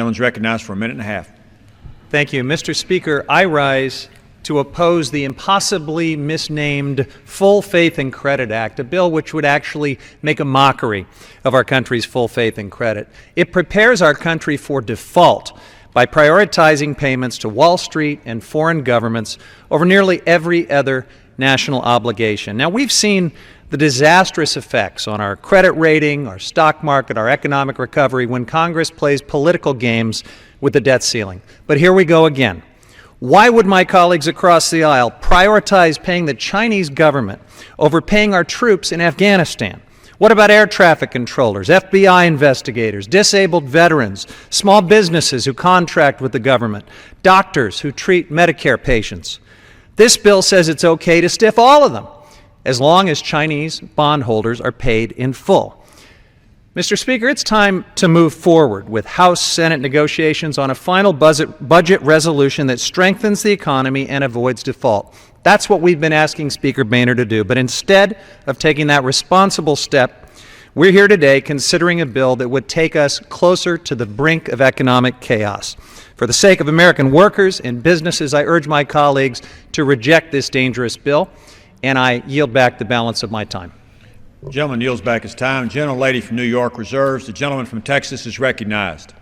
gentleman is recognized for a minute and a half. Thank you. Mr. Speaker, I rise to oppose the impossibly misnamed Full Faith and Credit Act, a bill which would actually make a mockery of our country's full faith and credit. It prepares our country for default by prioritizing payments to Wall Street and foreign governments over nearly every other national obligation. Now, we've seen the disastrous effects on our credit rating, our stock market, our economic recovery when Congress plays political games with the debt ceiling. But here we go again. Why would my colleagues across the aisle prioritize paying the Chinese government over paying our troops in Afghanistan? What about air traffic controllers, FBI investigators, disabled veterans, small businesses who contract with the government, doctors who treat Medicare patients? This bill says it's okay to stiff all of them as long as Chinese bondholders are paid in full. Mr. Speaker, it's time to move forward with House-Senate negotiations on a final budget resolution that strengthens the economy and avoids default. That's what we've been asking Speaker Boehner to do. But instead of taking that responsible step, we're here today considering a bill that would take us closer to the brink of economic chaos. For the sake of American workers and businesses, I urge my colleagues to reject this dangerous bill, and I yield back the balance of my time. The gentleman yields back his time. The gentlelady from New York reserves. The gentleman from Texas is recognized.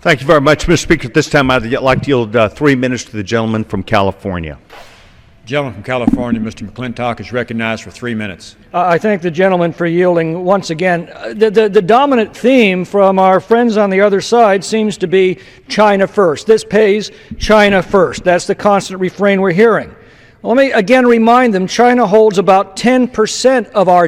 Thank you very much, Mr. Speaker. At this time, I'd like to yield 3 minutes to the gentleman from California. The gentleman from California, Mr. McClintock, is recognized for 3 minutes. I thank the gentleman for yielding once again. The dominant theme from our friends on the other side seems to be China first. This pays China first. That's the constant refrain we're hearing. Let me again remind them, China holds about 10% of our